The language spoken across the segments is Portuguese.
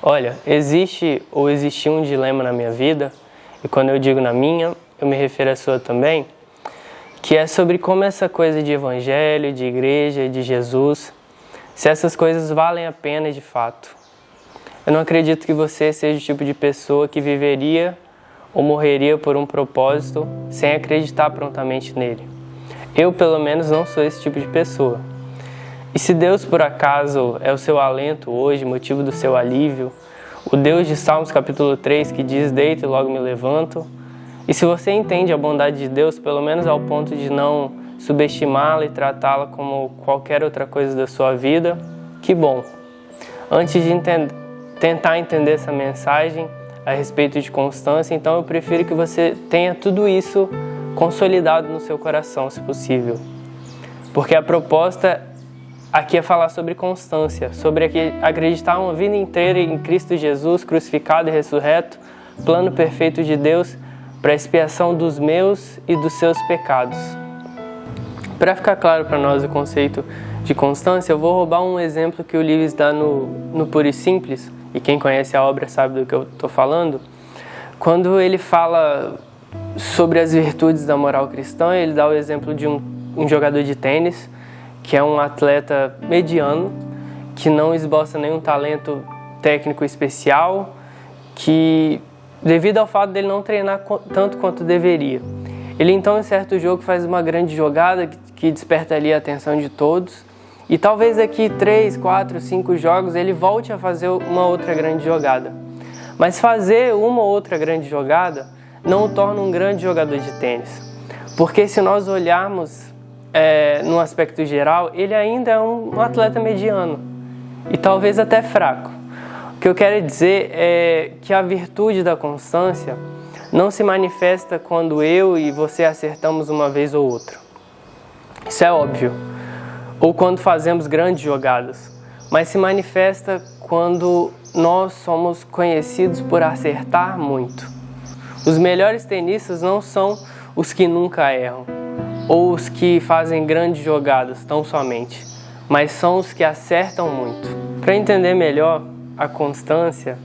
Olha, existe ou existiu um dilema na minha vida, e quando eu digo na minha, eu me refiro à sua também, que é sobre como essa coisa de evangelho, de igreja, de Jesus, se essas coisas valem a pena de fato. Eu não acredito que você seja o tipo de pessoa que viveria ou morreria por um propósito sem acreditar prontamente nele. Eu, pelo menos, não sou esse tipo de pessoa. E se Deus, por acaso, é o seu alento hoje, motivo do seu alívio, o Deus de Salmos capítulo 3 que diz, deito e logo me levanto, e se você entende a bondade de Deus, pelo menos ao ponto de não subestimá-la e tratá-la como qualquer outra coisa da sua vida, que bom. Antes de tentar entender essa mensagem a respeito de constância, então eu prefiro que você tenha tudo isso consolidado no seu coração, se possível. Porque a proposta aqui é falar sobre constância, sobre acreditar uma vida inteira em Cristo Jesus, crucificado e ressurreto, plano perfeito de Deus para a expiação dos meus e dos seus pecados. Para ficar claro para nós o conceito de constância, eu vou roubar um exemplo que o Lewis dá no Puro e Simples, e quem conhece a obra sabe do que eu estou falando. Quando ele fala sobre as virtudes da moral cristã, ele dá o exemplo de um jogador de tênis, que é um atleta mediano, que não esboça nenhum talento técnico especial, que devido ao fato dele não treinar tanto quanto deveria. Ele então em certo jogo faz uma grande jogada que desperta ali a atenção de todos, e talvez daqui 3, 4, 5 jogos ele volte a fazer uma outra grande jogada. Mas fazer uma ou outra grande jogada não o torna um grande jogador de tênis. Porque se nós olharmos no aspecto geral, ele ainda é um atleta mediano e talvez até fraco. O que eu quero dizer é que a virtude da constância não se manifesta quando eu e você acertamos uma vez ou outra. Isso é óbvio. Ou quando fazemos grandes jogadas. Mas se manifesta quando nós somos conhecidos por acertar muito. Os melhores tenistas não são os que nunca erram, ou os que fazem grandes jogadas tão somente, mas são os que acertam muito. Para entender melhor a constância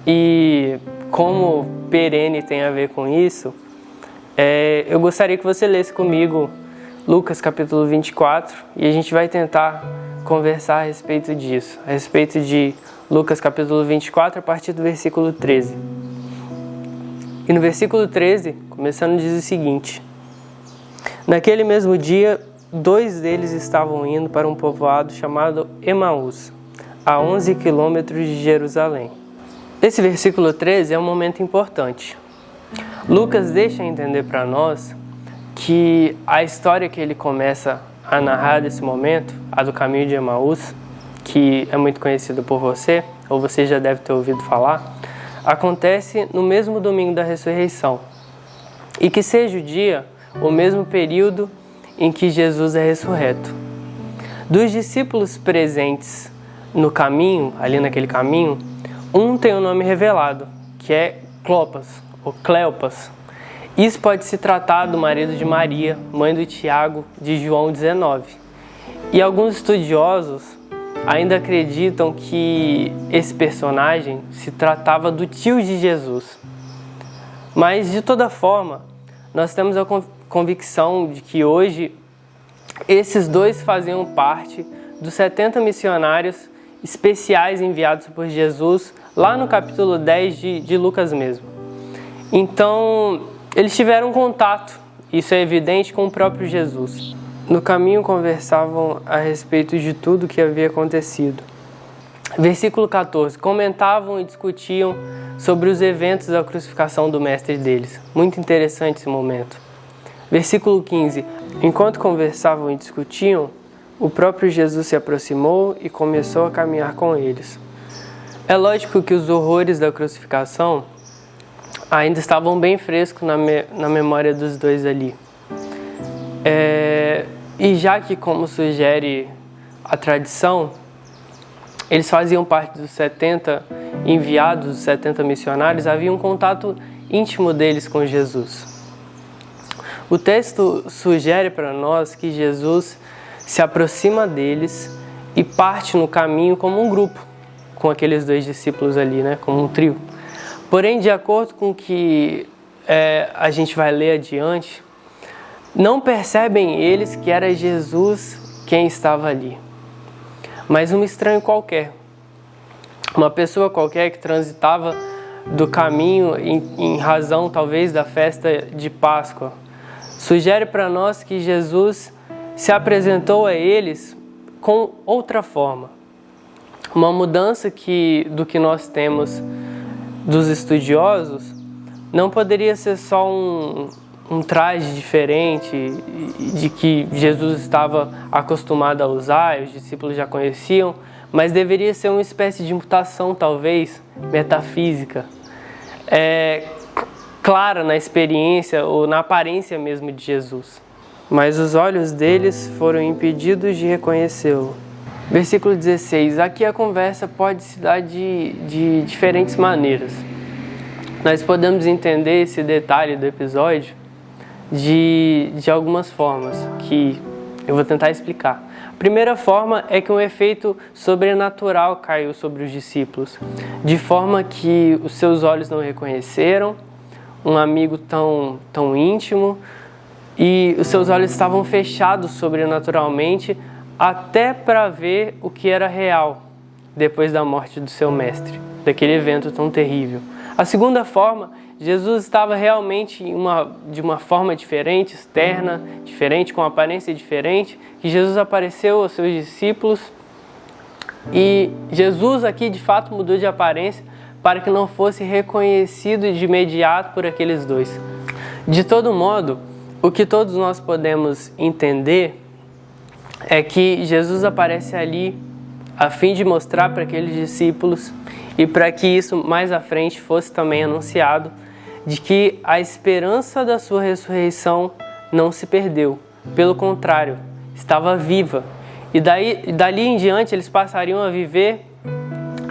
e como perene tem a ver com isso, eu gostaria que você lesse comigo Lucas capítulo 24 e a gente vai tentar conversar a respeito disso, a respeito de Lucas capítulo 24 a partir do versículo 13. E no versículo 13, começando, diz o seguinte: naquele mesmo dia, 2 deles estavam indo para um povoado chamado Emaús, a 11 quilômetros de Jerusalém. Esse versículo 13 é um momento importante. Lucas deixa entender para nós que a história que ele começa a narrar desse momento, a do caminho de Emaús, que é muito conhecida por você, ou você já deve ter ouvido falar, acontece no mesmo domingo da ressurreição. E que seja o dia, o mesmo período em que Jesus é ressurreto. Dos discípulos presentes no caminho, ali naquele caminho, um tem o nome revelado, que é Clopas, ou Cleopas. Isso pode se tratar do marido de Maria, mãe do Tiago, de João 19. E alguns estudiosos ainda acreditam que esse personagem se tratava do tio de Jesus. Mas, de toda forma, nós temos a convicção de que hoje esses 2 faziam parte dos 70 missionários especiais enviados por Jesus lá no capítulo 10 de Lucas mesmo. Então, eles tiveram contato, isso é evidente, com o próprio Jesus. No caminho conversavam a respeito de tudo o que havia acontecido. Versículo 14. Comentavam e discutiam sobre os eventos da crucificação do mestre deles. Muito interessante esse momento. Versículo 15. Enquanto conversavam e discutiam, o próprio Jesus se aproximou e começou a caminhar com eles. É lógico que os horrores da crucificação ainda estavam bem frescos na memória dos 2 ali. E já que, como sugere a tradição, eles faziam parte dos 70 enviados, os 70 missionários, havia um contato íntimo deles com Jesus. O texto sugere para nós que Jesus se aproxima deles e parte no caminho como um grupo, com aqueles dois discípulos ali, né, como um trio. Porém, de acordo com o que a gente vai ler adiante, não percebem eles que era Jesus quem estava ali, mas um estranho qualquer, uma pessoa qualquer que transitava do caminho em razão talvez da festa de Páscoa. Sugere para nós que Jesus se apresentou a eles com outra forma, uma mudança do que nós temos dos estudiosos. Não poderia ser só um traje diferente de que Jesus estava acostumado a usar e os discípulos já conheciam, mas deveria ser uma espécie de mutação, talvez, metafísica, clara na experiência ou na aparência mesmo de Jesus. Mas os olhos deles foram impedidos de reconhecê-lo. Versículo 16. Aqui a conversa pode se dar de diferentes maneiras. Nós podemos entender esse detalhe do episódio de algumas formas, que eu vou tentar explicar. A primeira forma é que um efeito sobrenatural caiu sobre os discípulos, de forma que os seus olhos não reconheceram um amigo tão íntimo, e os seus olhos estavam fechados sobrenaturalmente até para ver o que era real depois da morte do seu mestre, daquele evento tão terrível. A segunda forma, Jesus estava realmente de uma forma diferente, externa, diferente, com aparência diferente, que Jesus apareceu aos seus discípulos e Jesus aqui de fato mudou de aparência para que não fosse reconhecido de imediato por aqueles dois. De todo modo, o que todos nós podemos entender é que Jesus aparece ali a fim de mostrar para aqueles discípulos e para que isso mais à frente fosse também anunciado, de que a esperança da sua ressurreição não se perdeu. Pelo contrário, estava viva. E dali em diante eles passariam a viver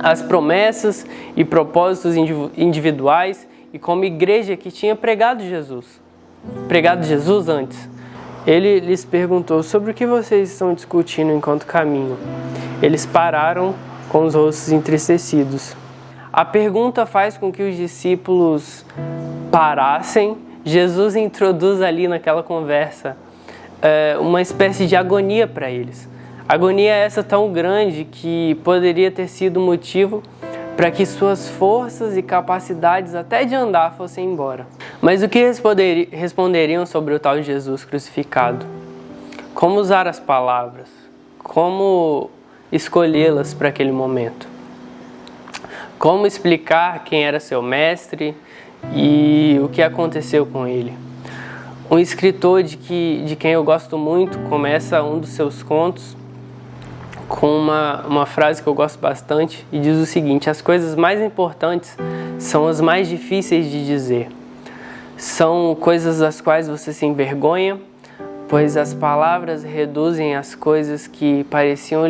as promessas e propósitos individuais e como igreja que tinha pregado Jesus antes. Ele lhes perguntou: sobre o que vocês estão discutindo enquanto caminham? Eles pararam com os rostos entristecidos. A pergunta faz com que os discípulos parassem. Jesus introduz ali naquela conversa uma espécie de agonia para eles. Agonia essa tão grande que poderia ter sido motivo para que suas forças e capacidades até de andar fossem embora. Mas o que responderiam sobre o tal Jesus crucificado? Como usar as palavras? Como escolhê-las para aquele momento? Como explicar quem era seu mestre e o que aconteceu com ele? Um escritor de quem eu gosto muito começa um dos seus contos com uma frase que eu gosto bastante e diz o seguinte: as coisas mais importantes são as mais difíceis de dizer. São coisas das quais você se envergonha, pois as palavras reduzem as coisas que pareciam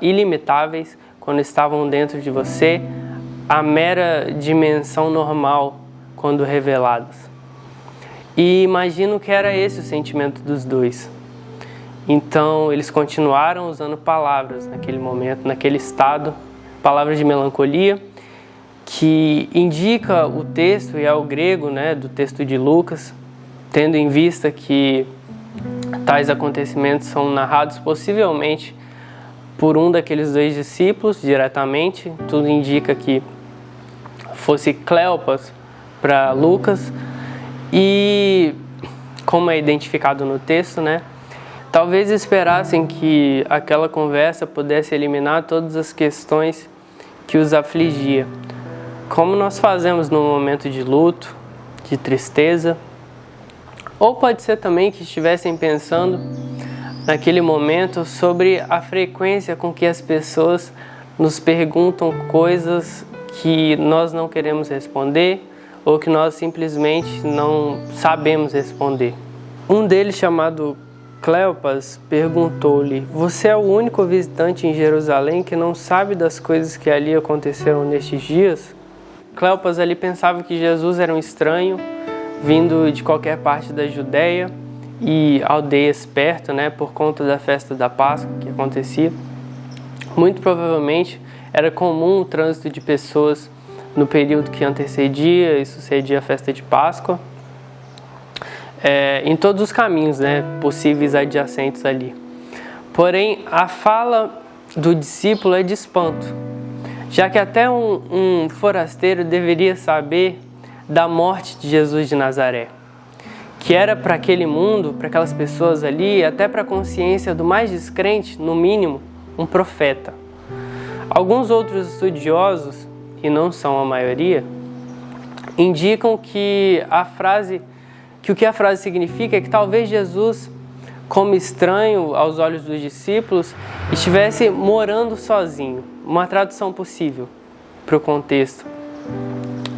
ilimitáveis quando estavam dentro de você à mera dimensão normal quando reveladas. E imagino que era esse o sentimento dos dois. Então eles continuaram usando palavras naquele momento, naquele estado, palavras de melancolia, que indica o texto, e é o grego, né, do texto de Lucas, tendo em vista que tais acontecimentos são narrados possivelmente por um daqueles dois discípulos diretamente. Tudo indica que fosse Cleopas para Lucas, e como é identificado no texto, né, talvez esperassem que aquela conversa pudesse eliminar todas as questões que os afligia, como nós fazemos no momento de luto, de tristeza. Ou pode ser também que estivessem pensando naquele momento sobre a frequência com que as pessoas nos perguntam coisas que nós não queremos responder ou que nós simplesmente não sabemos responder. Um deles, chamado Cleopas, perguntou-lhe: você é o único visitante em Jerusalém que não sabe das coisas que ali aconteceram nestes dias? Cleopas ali pensava que Jesus era um estranho, vindo de qualquer parte da Judéia e aldeias perto, né, por conta da festa da Páscoa que acontecia. Muito provavelmente Era comum o trânsito de pessoas no período que antecedia e sucedia a festa de Páscoa, em todos os caminhos, né, possíveis adjacentes ali. Porém, a fala do discípulo é de espanto, já que até um forasteiro deveria saber da morte de Jesus de Nazaré, que era para aquele mundo, para aquelas pessoas ali, até para a consciência do mais descrente, no mínimo, um profeta. Alguns outros estudiosos, e não são a maioria, indicam que o que a frase significa é que talvez Jesus, como estranho aos olhos dos discípulos, estivesse morando sozinho. Uma tradução possível para o contexto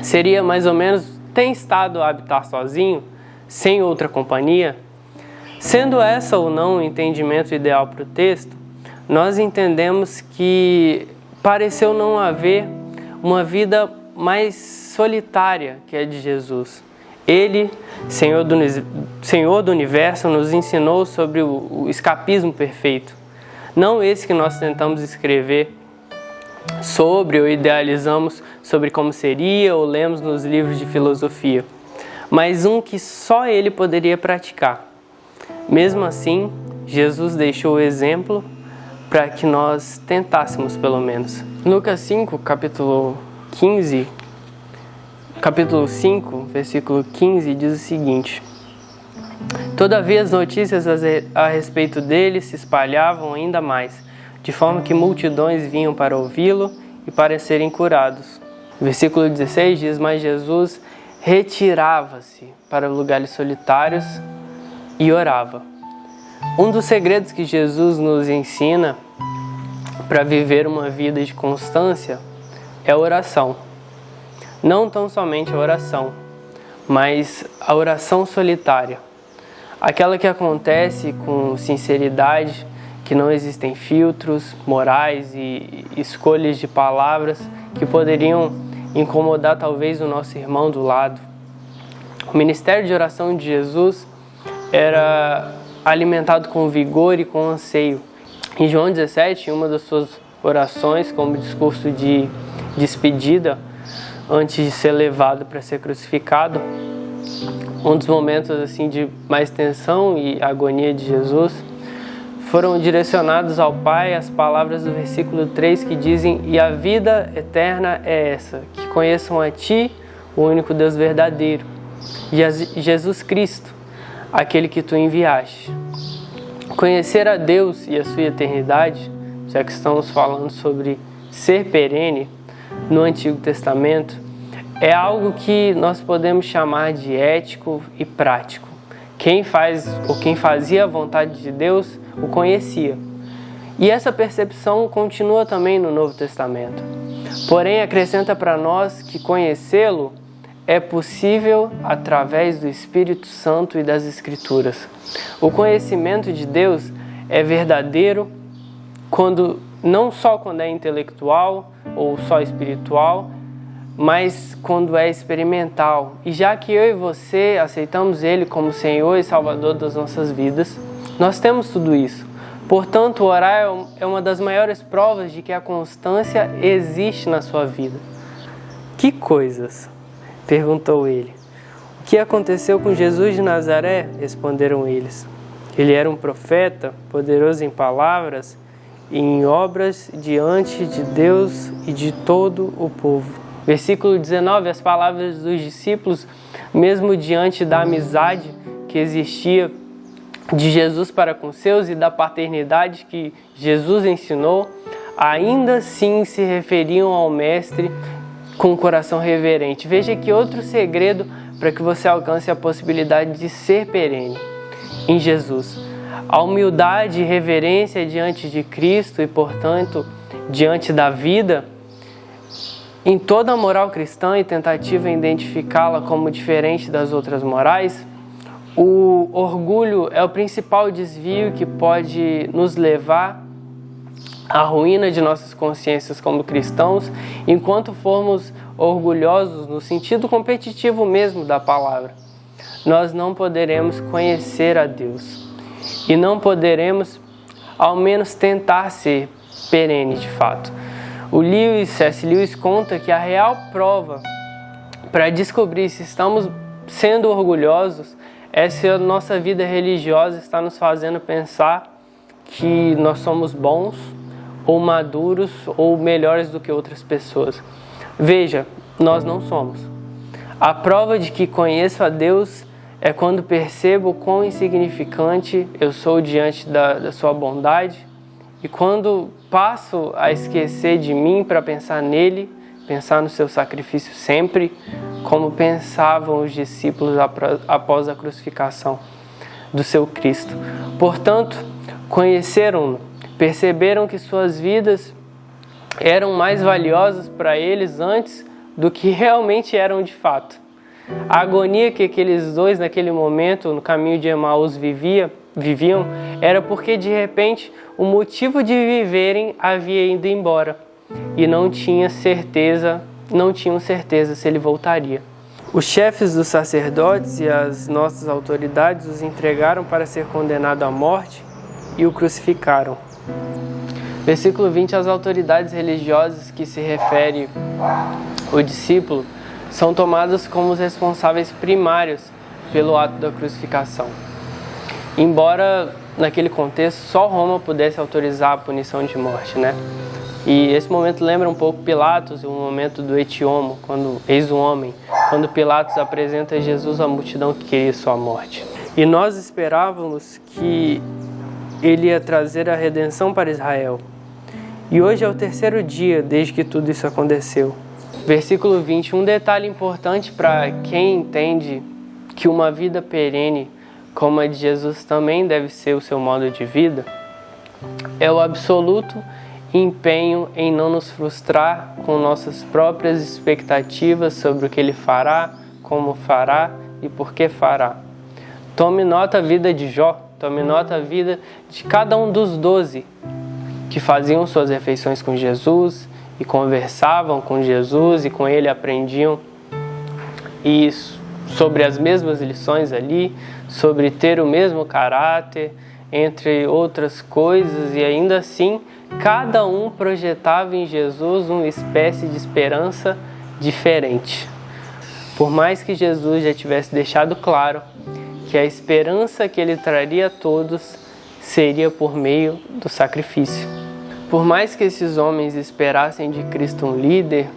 seria mais ou menos: tem estado a habitar sozinho, sem outra companhia? Sendo essa ou não o entendimento ideal para o texto, nós entendemos que pareceu não haver uma vida mais solitária que a de Jesus. Ele, Senhor do Universo, nos ensinou sobre o escapismo perfeito. Não esse que nós tentamos escrever sobre ou idealizamos sobre como seria ou lemos nos livros de filosofia, mas um que só Ele poderia praticar. Mesmo assim, Jesus deixou o exemplo para que nós tentássemos pelo menos. Lucas 5, capítulo 5, versículo 15, diz o seguinte: Todavia as notícias a respeito dele se espalhavam ainda mais, de forma que multidões vinham para ouvi-lo e para serem curados. Versículo 16 diz: Mas Jesus retirava-se para lugares solitários e orava. Um dos segredos que Jesus nos ensina para viver uma vida de constância é a oração. Não tão somente a oração, mas a oração solitária. Aquela que acontece com sinceridade, que não existem filtros morais e escolhas de palavras que poderiam incomodar talvez o nosso irmão do lado. O ministério de oração de Jesus era alimentado com vigor e com anseio. Em João 17, em uma das suas orações, como discurso de despedida, antes de ser levado para ser crucificado, um dos momentos assim de mais tensão e agonia de Jesus, foram direcionados ao Pai as palavras do versículo 3 que dizem: E a vida eterna é essa, que conheçam a Ti, o único Deus verdadeiro, e Jesus Cristo, aquele que Tu enviaste. Conhecer a Deus e a sua eternidade, já que estamos falando sobre ser perene no Antigo Testamento, é algo que nós podemos chamar de ético e prático. Quem fazia a vontade de Deus o conhecia. E essa percepção continua também no Novo Testamento. Porém, acrescenta para nós que conhecê-lo é possível através do Espírito Santo e das Escrituras. O conhecimento de Deus é verdadeiro não só quando é intelectual ou só espiritual, mas quando é experimental. E já que eu e você aceitamos Ele como Senhor e Salvador das nossas vidas, nós temos tudo isso. Portanto, orar é uma das maiores provas de que a constância existe na sua vida. Que coisas? Perguntou ele. O que aconteceu com Jesus de Nazaré? Responderam eles. Ele era um profeta, poderoso em palavras e em obras diante de Deus e de todo o povo. Versículo 19, as palavras dos discípulos, mesmo diante da amizade que existia de Jesus para com seus e da paternidade que Jesus ensinou, ainda assim se referiam ao Mestre com o coração reverente. Veja que outro segredo para que você alcance a possibilidade de ser perene em Jesus. A humildade e reverência diante de Cristo e, portanto, diante da vida, em toda a moral cristã e tentativa em identificá-la como diferente das outras morais, o orgulho é o principal desvio que pode nos levar à ruína de nossas consciências como cristãos, enquanto formos orgulhosos no sentido competitivo mesmo da palavra. Nós não poderemos conhecer a Deus e não poderemos, ao menos, tentar ser perene de fato. O C.S. Lewis conta que a real prova para descobrir se estamos sendo orgulhosos é se a nossa vida religiosa está nos fazendo pensar que nós somos bons ou maduros ou melhores do que outras pessoas. Veja, nós não somos. A prova de que conheço a Deus é quando percebo quão insignificante eu sou diante da sua bondade e quando passo a esquecer de mim para pensar nele, pensar no seu sacrifício sempre, como pensavam os discípulos após a crucificação do seu Cristo. Portanto, conheceram-no, perceberam que suas vidas eram mais valiosas para eles antes do que realmente eram de fato. A agonia que aqueles dois naquele momento, no caminho de Emaús, viviam, era porque de repente o motivo de viverem havia ido embora e não tinham certeza se ele voltaria. Os chefes dos sacerdotes e as nossas autoridades os entregaram para ser condenado à morte e o crucificaram. Versículo 20, as autoridades religiosas que se refere o discípulo são tomadas como os responsáveis primários pelo ato da crucificação. Embora, naquele contexto, só Roma pudesse autorizar a punição de morte, né? E esse momento lembra um pouco Pilatos, o momento do Etiomo, eis o homem, quando Pilatos apresenta a Jesus à multidão que queria sua morte. E nós esperávamos que ele ia trazer a redenção para Israel. E hoje é o terceiro dia desde que tudo isso aconteceu. Versículo 20, um detalhe importante para quem entende que uma vida perene como a de Jesus também deve ser o seu modo de vida, é o absoluto empenho em não nos frustrar com nossas próprias expectativas sobre o que ele fará, como fará e por que fará. Tome nota a vida de Jó, tome nota a vida de cada um dos 12 que faziam suas refeições com Jesus e conversavam com Jesus e com ele aprendiam isso, sobre as mesmas lições ali, sobre ter o mesmo caráter, entre outras coisas, e ainda assim cada um projetava em Jesus uma espécie de esperança diferente. Por mais que Jesus já tivesse deixado claro que a esperança que ele traria a todos seria por meio do sacrifício. Por mais que esses homens esperassem de Cristo um líder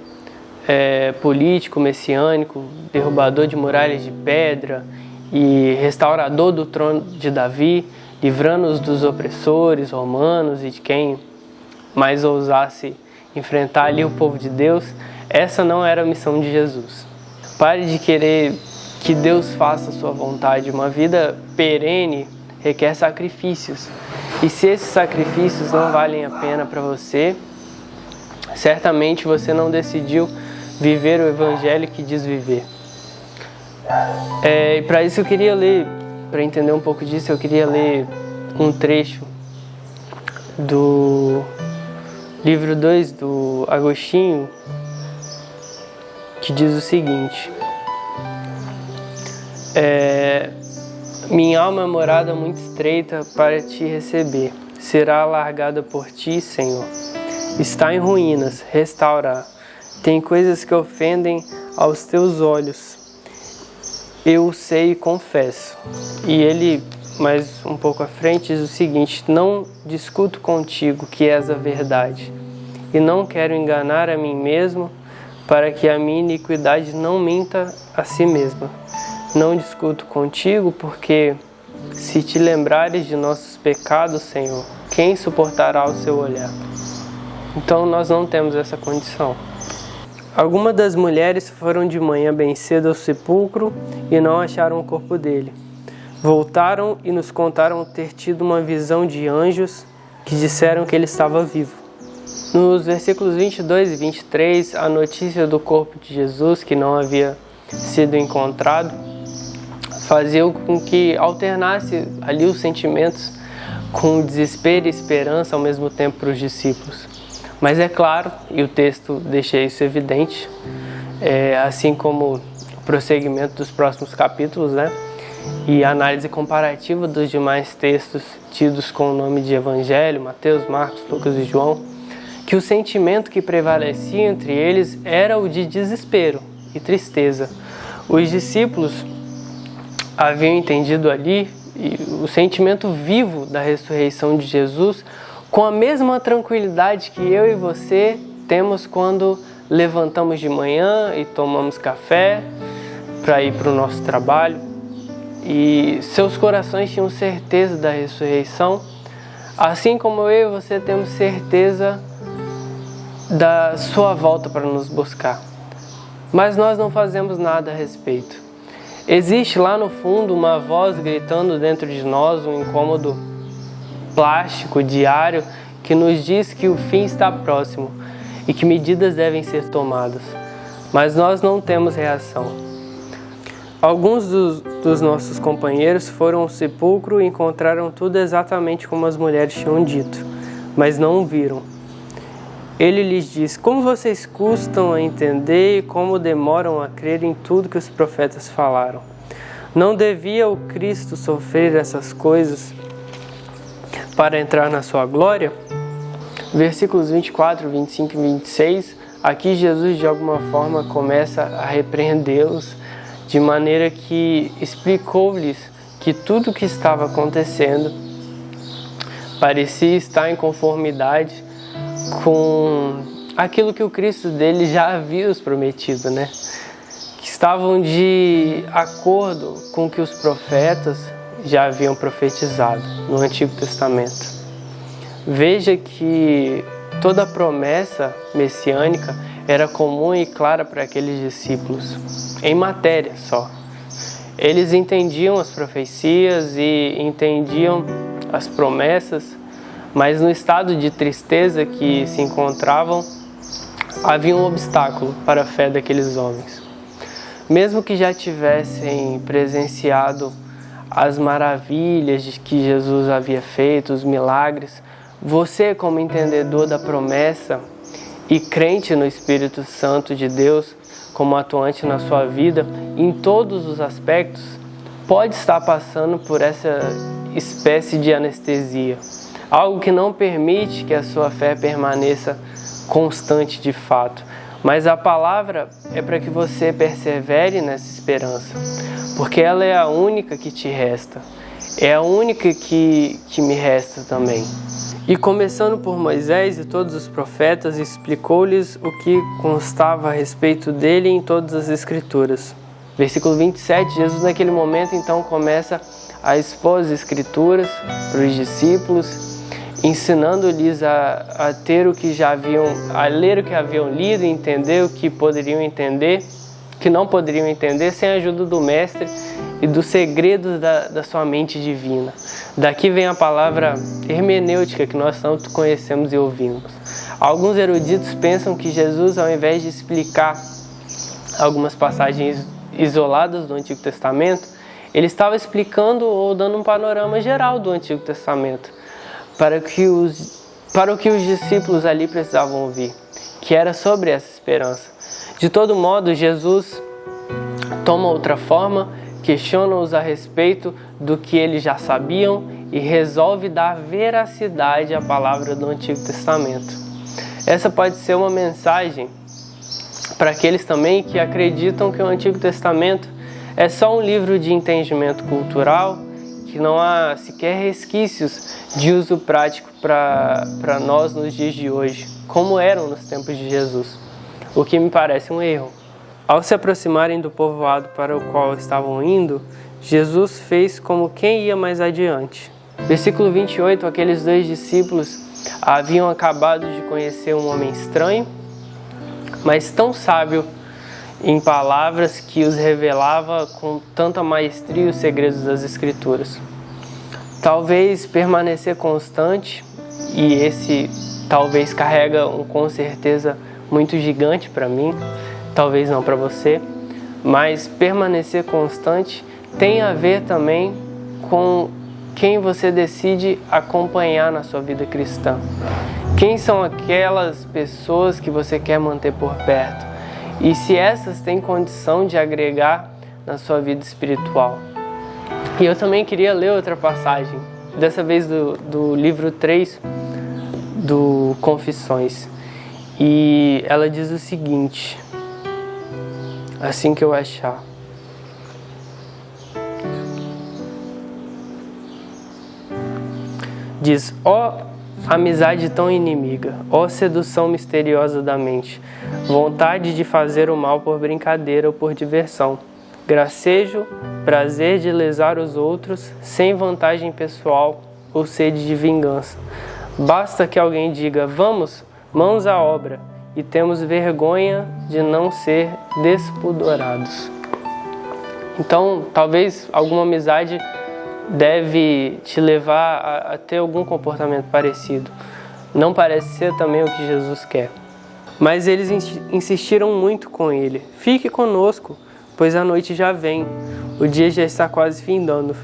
político, messiânico, derrubador de muralhas de pedra e restaurador do trono de Davi, livrando-os dos opressores romanos e de quem mais ousasse enfrentar ali o povo de Deus, essa não era a missão de Jesus. Pare de querer que Deus faça a sua vontade. Uma vida perene requer sacrifícios. E se esses sacrifícios não valem a pena para você, certamente você não decidiu viver o evangelho que diz viver. E para isso eu queria ler, para entender um pouco disso, eu queria ler um trecho do livro 2 do Agostinho, que diz o seguinte: minha alma é morada muito estreita para te receber, será alargada por ti, Senhor. Está em ruínas, restaura. Tem coisas que ofendem aos teus olhos, eu sei e confesso. E ele, mais um pouco à frente, diz o seguinte: não discuto contigo que és a verdade, e não quero enganar a mim mesmo, para que a minha iniquidade não minta a si mesma. Não discuto contigo, porque se te lembrares de nossos pecados, Senhor, quem suportará o seu olhar? Então nós não temos essa condição. Algumas das mulheres foram de manhã bem cedo ao sepulcro e não acharam o corpo dele. Voltaram e nos contaram ter tido uma visão de anjos que disseram que ele estava vivo. Nos versículos 22 e 23, a notícia do corpo de Jesus, que não havia sido encontrado, fazia com que alternasse ali os sentimentos com desespero e esperança ao mesmo tempo para os discípulos. Mas é claro, e o texto deixa isso evidente, assim como o prosseguimento dos próximos capítulos, né? E a análise comparativa dos demais textos tidos com o nome de Evangelho, Mateus, Marcos, Lucas e João, que o sentimento que prevalecia entre eles era o de desespero e tristeza. Os discípulos haviam entendido ali o sentimento vivo da ressurreição de Jesus com a mesma tranquilidade que eu e você temos quando levantamos de manhã e tomamos café para ir para o nosso trabalho. E seus corações tinham certeza da ressurreição, assim como eu e você temos certeza da sua volta para nos buscar. Mas nós não fazemos nada a respeito. Existe lá no fundo uma voz gritando dentro de nós, um incômodo plástico, diário, que nos diz que o fim está próximo e que medidas devem ser tomadas. Mas nós não temos reação. Alguns dos nossos companheiros foram ao sepulcro e encontraram tudo exatamente como as mulheres tinham dito, mas não o viram. Ele lhes disse: como vocês custam a entender e como demoram a crer em tudo que os profetas falaram. Não devia o Cristo sofrer essas coisas para entrar na sua glória? Versículos 24, 25 e 26, aqui Jesus de alguma forma começa a repreendê-los, de maneira que explicou-lhes que tudo o que estava acontecendo parecia estar em conformidade com aquilo que o Cristo dele já havia os prometido, né? Que estavam de acordo com o que os profetas já haviam profetizado no Antigo Testamento. Veja que toda a promessa messiânica era comum e clara para aqueles discípulos, em matéria só. Eles entendiam as profecias e entendiam as promessas, mas no estado de tristeza que se encontravam, havia um obstáculo para a fé daqueles homens. Mesmo que já tivessem presenciado as maravilhas que Jesus havia feito, os milagres, você, como entendedor da promessa e crente no Espírito Santo de Deus, como atuante na sua vida, em todos os aspectos, pode estar passando por essa espécie de anestesia. Algo que não permite que a sua fé permaneça constante de fato. Mas a palavra é para que você persevere nessa esperança, porque ela é a única que te resta. É a única que me resta também. E começando por Moisés e todos os profetas, explicou-lhes o que constava a respeito dele em todas as Escrituras. Versículo 27, Jesus naquele momento então começa a expor as Escrituras para os discípulos, ensinando-lhes a ter o que já haviam, a ler o que haviam lido e entender o que poderiam entender, que não poderiam entender sem a ajuda do Mestre e dos segredos da sua mente divina. Daqui vem a palavra hermenêutica que nós tanto conhecemos e ouvimos. Alguns eruditos pensam que Jesus, ao invés de explicar algumas passagens isoladas do Antigo Testamento, ele estava explicando ou dando um panorama geral do Antigo Testamento para o que os discípulos ali precisavam ouvir, que era sobre essa esperança. De todo modo, Jesus toma outra forma, questiona-os a respeito do que eles já sabiam e resolve dar veracidade à palavra do Antigo Testamento. Essa pode ser uma mensagem para aqueles também que acreditam que o Antigo Testamento é só um livro de entendimento cultural, que não há sequer resquícios de uso prático para nós nos dias de hoje, como eram nos tempos de Jesus, o que me parece um erro. Ao se aproximarem do povoado para o qual estavam indo, Jesus fez como quem ia mais adiante. Versículo 28, aqueles dois discípulos haviam acabado de conhecer um homem estranho, mas tão sábio em palavras que os revelava com tanta maestria os segredos das Escrituras. Talvez permanecer constante, e esse talvez carrega um com certeza muito gigante para mim, talvez não para você, mas permanecer constante tem a ver também com quem você decide acompanhar na sua vida cristã. Quem são aquelas pessoas que você quer manter por perto? E se essas têm condição de agregar na sua vida espiritual. E eu também queria ler outra passagem, dessa vez do livro 3 do Confissões, E ela diz o seguinte, assim que eu achar. Diz: ó amizade tão inimiga, ó sedução misteriosa da mente, vontade de fazer o mal por brincadeira ou por diversão, gracejo, prazer de lesar os outros, sem vantagem pessoal ou sede de vingança. Basta que alguém diga: vamos, mãos à obra, e temos vergonha de não ser despudorados. Então, talvez alguma amizade deve te levar a ter algum comportamento parecido. Não parece ser também o que Jesus quer. Mas eles insistiram muito com ele: fique conosco, pois a noite já vem, o dia já está quase findando.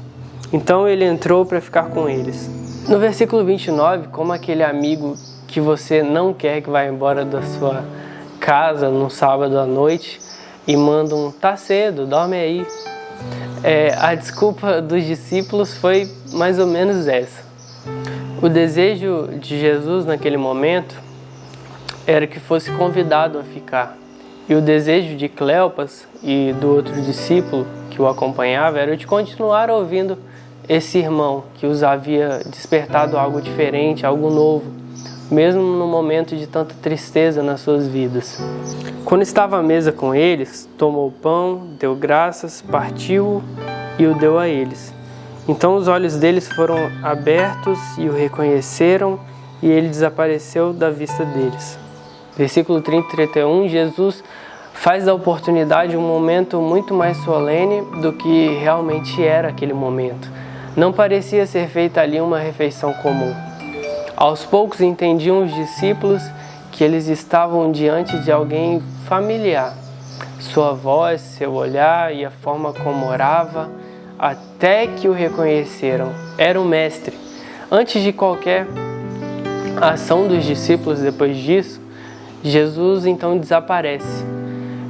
Então ele entrou para ficar com eles. No versículo 29, como aquele amigo que você não quer que vá embora da sua casa num sábado à noite e manda um: tá cedo, dorme aí. A desculpa dos discípulos foi mais ou menos essa. O desejo de Jesus naquele momento era que fosse convidado a ficar. E o desejo de Cleopas e do outro discípulo que o acompanhava era de continuar ouvindo esse irmão que os havia despertado algo diferente, algo novo, mesmo no momento de tanta tristeza nas suas vidas. Quando estava à mesa com eles, tomou o pão, deu graças, partiu e o deu a eles. Então os olhos deles foram abertos e o reconheceram, e ele desapareceu da vista deles. Versículo 30 e 31, Jesus faz da oportunidade um momento muito mais solene do que realmente era aquele momento. Não parecia ser feita ali uma refeição comum. Aos poucos entendiam os discípulos que eles estavam diante de alguém familiar. Sua voz, seu olhar e a forma como orava, até que o reconheceram. Era o Mestre. Antes de qualquer ação dos discípulos depois disso, Jesus então desaparece.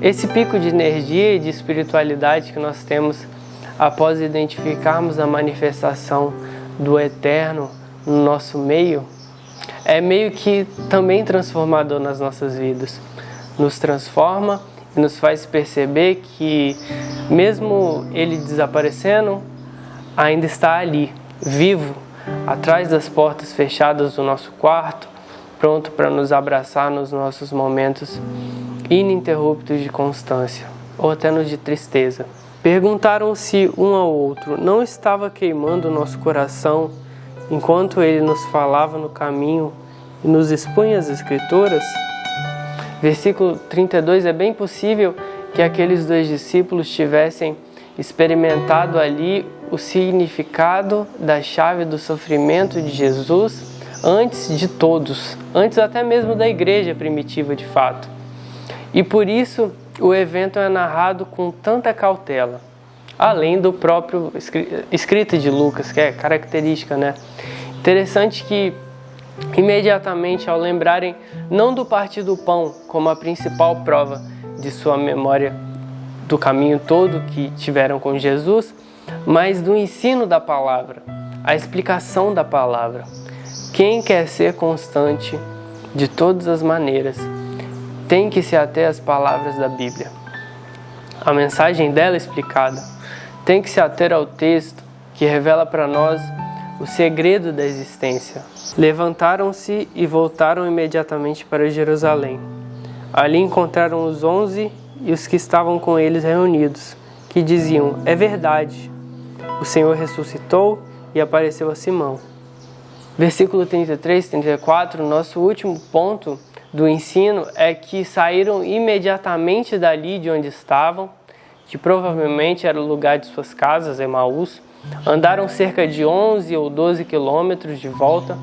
Esse pico de energia e de espiritualidade que nós temos após identificarmos a manifestação do Eterno no nosso meio, é meio que também transformador nas nossas vidas. Nos transforma e nos faz perceber que, mesmo ele desaparecendo, ainda está ali, vivo, atrás das portas fechadas do nosso quarto, pronto para nos abraçar nos nossos momentos ininterruptos de constância, ou até nos de tristeza. Perguntaram-se um ao outro: não estava queimando o nosso coração enquanto ele nos falava no caminho e nos expunha as Escrituras? Versículo 32, é bem possível que aqueles dois discípulos tivessem experimentado ali o significado da chave do sofrimento de Jesus antes de todos, antes até mesmo da igreja primitiva de fato. E por isso o evento é narrado com tanta cautela, além do próprio escrito de Lucas, que é característica, né? Interessante que imediatamente ao lembrarem não do partir do pão como a principal prova de sua memória do caminho todo que tiveram com Jesus, mas do ensino da palavra, a explicação da palavra. Quem quer ser constante de todas as maneiras tem que se ater às palavras da Bíblia. A mensagem dela explicada tem que se ater ao texto que revela para nós o segredo da existência. Levantaram-se e voltaram imediatamente para Jerusalém. Ali encontraram os 11 e os que estavam com eles reunidos, que diziam: é verdade, o Senhor ressuscitou e apareceu a Simão. Versículo 33, 34, nosso último ponto do ensino é que saíram imediatamente dali de onde estavam, que provavelmente era o lugar de suas casas, Emaús, andaram cerca de 11 ou 12 quilômetros de volta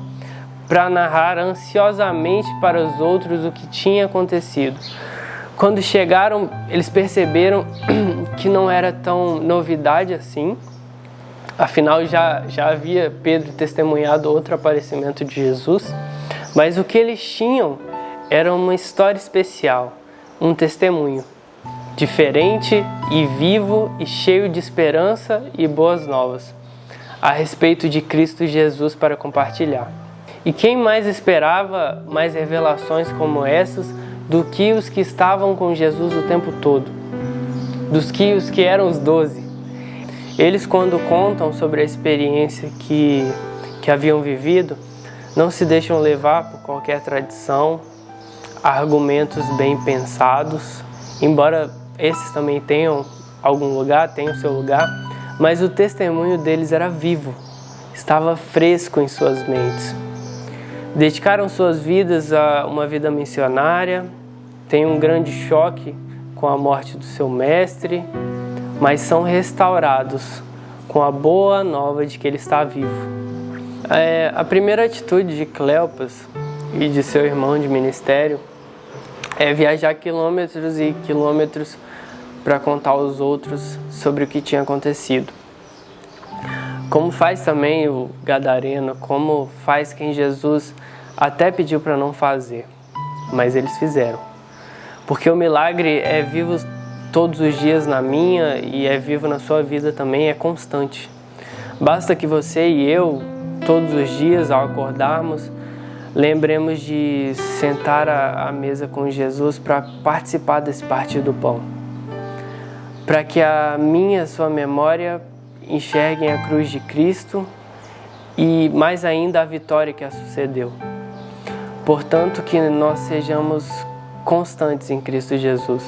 para narrar ansiosamente para os outros o que tinha acontecido. Quando chegaram, eles perceberam que não era tão novidade assim. Afinal, já havia Pedro testemunhado outro aparecimento de Jesus. Mas o que eles tinham era uma história especial, um testemunho diferente e vivo e cheio de esperança e boas novas a respeito de Cristo Jesus para compartilhar. E quem mais esperava mais revelações como essas do que os que estavam com Jesus o tempo todo? Os que eram os 12. Eles, quando contam sobre a experiência que haviam vivido, não se deixam levar por qualquer tradição, argumentos bem pensados, embora esses também tenham algum lugar, tenham seu lugar, mas o testemunho deles era vivo, estava fresco em suas mentes. Dedicaram suas vidas a uma vida missionária, têm um grande choque com a morte do seu mestre, mas são restaurados com a boa nova de que ele está vivo. A primeira atitude de Cleopas e de seu irmão de ministério é viajar quilômetros e quilômetros para contar aos outros sobre o que tinha acontecido. Como faz também o gadareno, como faz quem Jesus até pediu para não fazer, mas eles fizeram. Porque o milagre é vivo todos os dias na minha e é vivo na sua vida também, é constante. Basta que você e eu, todos os dias, ao acordarmos, lembremos de sentar à mesa com Jesus para participar desse partir do pão. Para que a minha e a sua memória enxerguem a cruz de Cristo e mais ainda a vitória que a sucedeu. Portanto, que nós sejamos constantes em Cristo Jesus.